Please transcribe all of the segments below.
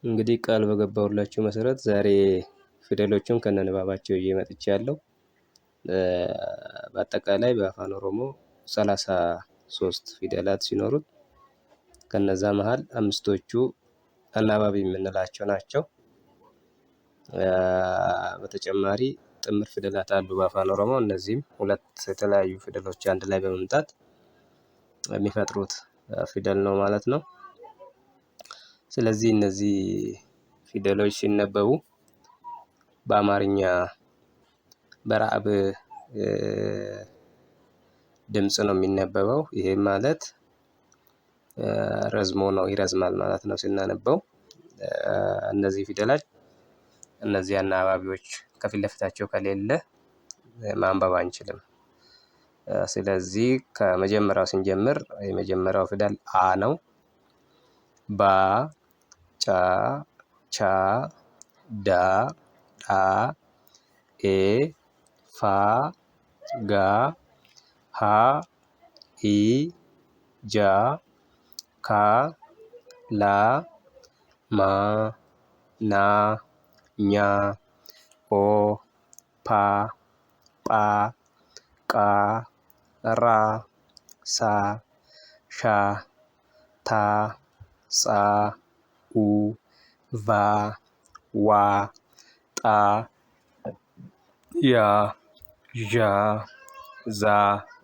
እንግዲህ ቃል በገባሁላችሁ መሰረት ዛሬ ፊደሎቹን ከነንባባቸው ይዤ መጥቻለሁ። በአጠቃላይ በአፋን ኦሮሞ 33 ፊደላት ሲኖሩት ከነዛ መሃል አምስቶቹ አናባቢ የምንላቸው ናቸው። በተጨማሪ ጥምር ፊደላት አሉ በአፋን ኦሮሞ። እነዚህም ሁለት የተለያዩ ፊደሎች አንድ ላይ በመምጣት የሚፈጥሩት ፊደል ነው ማለት ነው። ስለዚህ እነዚህ ፊደሎች ሲነበቡ በአማርኛ በራዕብ ድምጽ ነው የሚነበበው። ይሄም ማለት ረዝሞ ነው ይረዝማል ማለት ነው ስናነበው። እነዚህ ፊደላት እነዚህ አናባቢዎች ከፊት ለፊታቸው ከሌለ ማንበብ አንችልም። ስለዚህ ከመጀመሪያው ስንጀምር የመጀመሪያው ፊደል አ ነው። ባ ጫ ቻ ዳ ጣ ኤ ፋ ጋ ሀ ኢ ጃ ካ ላ ማ ና ኛ ኦ ፓ ጳ ቃ ራ ሳ ሻ ታ ጻ ኡ ቫ ዋ ጣ ያ ዣ ዛ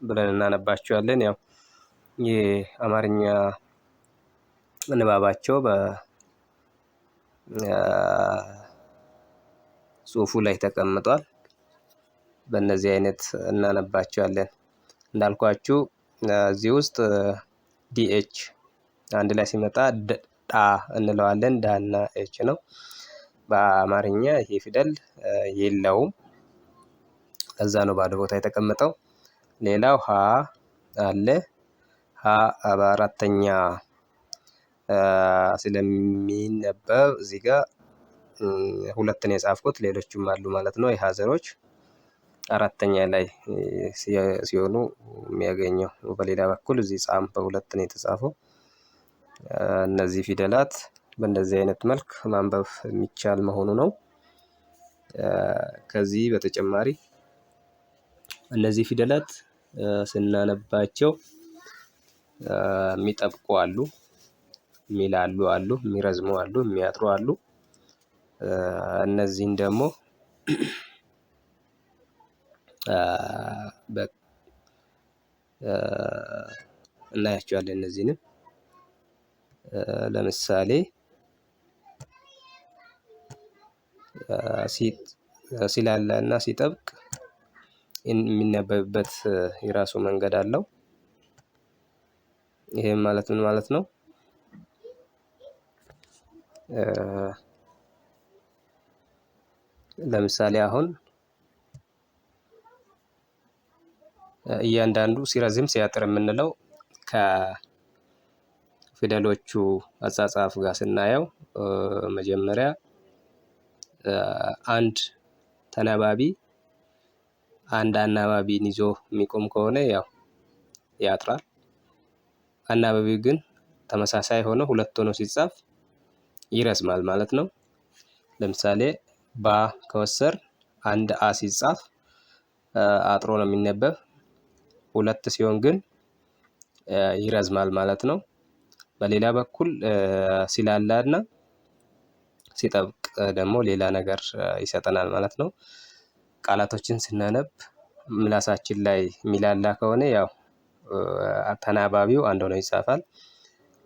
ብለን እናነባቸዋለን። ያው የአማርኛ ንባባቸው በጽሁፉ ላይ ተቀምጧል። በእነዚህ አይነት እናነባቸዋለን። እንዳልኳችሁ እዚህ ውስጥ ዲኤች አንድ ላይ ሲመጣ ዳ እንለዋለን። ዳና ኤች ነው። በአማርኛ ይሄ ፊደል የለውም። ለዛ ነው ባዶ ቦታ የተቀመጠው። ሌላው ሀ አለ። ሀ በአራተኛ ስለሚነበብ እዚህ ጋር ሁለት ነው የጻፍኩት። ሌሎችም አሉ ማለት ነው። የሀ ዘሮች አራተኛ ላይ ሲሆኑ የሚያገኘው። በሌላ በኩል እዚህ ጻም በሁለት ነው የተጻፈው። እነዚህ ፊደላት በእንደዚህ አይነት መልክ ማንበብ የሚቻል መሆኑ ነው። ከዚህ በተጨማሪ እነዚህ ፊደላት ስናነባቸው የሚጠብቁ አሉ፣ የሚላሉ አሉ፣ የሚረዝሙ አሉ፣ የሚያጥሩ አሉ። እነዚህን ደግሞ እናያቸዋለን። እነዚህንም ለምሳሌ ሲላላ እና ሲጠብቅ የሚነበብበት የራሱ መንገድ አለው። ይሄም ማለት ምን ማለት ነው? ለምሳሌ አሁን እያንዳንዱ ሲረዝም ሲያጥር የምንለው ከፊደሎቹ አጻጻፍ ጋር ስናየው መጀመሪያ አንድ ተናባቢ አንድ አናባቢን ይዞ የሚቆም ከሆነ ያው ያጥራል። አናባቢው ግን ተመሳሳይ ሆኖ ሁለት ሆኖ ሲጻፍ ይረዝማል ማለት ነው። ለምሳሌ ባ ከወሰድን አንድ አ ሲጻፍ አጥሮ ነው የሚነበብ። ሁለት ሲሆን ግን ይረዝማል ማለት ነው። በሌላ በኩል ሲላላና ሲጠብቅ ደግሞ ሌላ ነገር ይሰጠናል ማለት ነው። ቃላቶችን ስናነብ ምላሳችን ላይ የሚላላ ከሆነ ያው ተናባቢው አንድ ሆኖ ይጻፋል።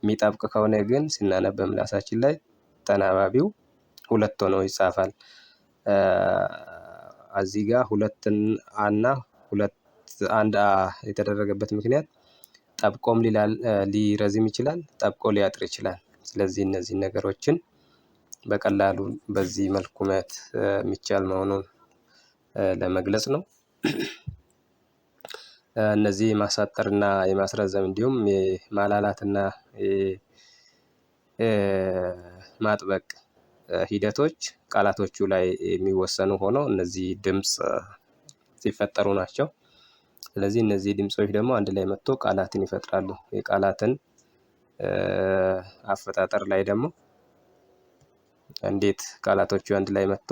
የሚጠብቅ ከሆነ ግን ስናነብ ምላሳችን ላይ ተናባቢው ሁለት ሆኖ ይጻፋል። እዚህ ጋር ሁለትን አና ሁለት አንድ አ የተደረገበት ምክንያት ጠብቆም ሊረዝም ይችላል፣ ጠብቆ ሊያጥር ይችላል። ስለዚህ እነዚህን ነገሮችን በቀላሉ በዚህ መልኩ ማየት የሚቻል መሆኑን ለመግለጽ ነው። እነዚህ የማሳጠርና የማስረዘም እንዲሁም የማላላትና ማጥበቅ ሂደቶች ቃላቶቹ ላይ የሚወሰኑ ሆነው እነዚህ ድምጽ ሲፈጠሩ ናቸው። ስለዚህ እነዚህ ድምጾች ደግሞ አንድ ላይ መጥቶ ቃላትን ይፈጥራሉ። የቃላትን አፈጣጠር ላይ ደግሞ እንዴት ቃላቶቹ አንድ ላይ መጥቶ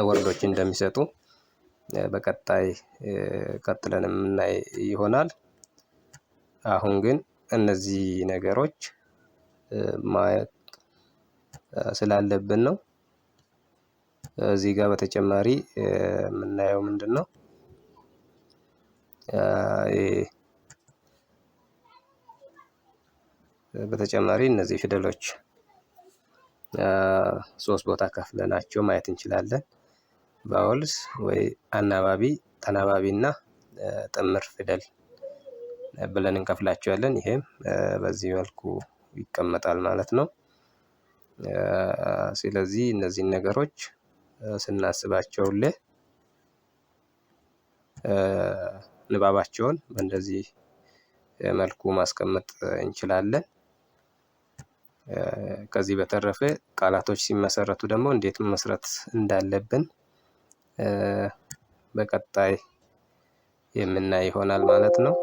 ወርዶች እንደሚሰጡ በቀጣይ ቀጥለን የምናይ ይሆናል። አሁን ግን እነዚህ ነገሮች ማየት ስላለብን ነው። እዚህ ጋር በተጨማሪ የምናየው ምንድን ነው? በተጨማሪ እነዚህ ፊደሎች 3 ቦታ ከፍለናቸው ማየት እንችላለን። ቫወልስ ወይ አናባቢ፣ ተናባቢ እና ጥምር ፊደል ብለን እንከፍላቸዋለን። ይሄም በዚህ መልኩ ይቀመጣል ማለት ነው። ስለዚህ እነዚህን ነገሮች ስናስባቸው ንባባቸውን በእንደዚህ መልኩ ማስቀመጥ እንችላለን። ከዚህ በተረፈ ቃላቶች ሲመሰረቱ ደግሞ እንዴት መመስረት እንዳለብን በቀጣይ የምናይ ይሆናል ማለት ነው።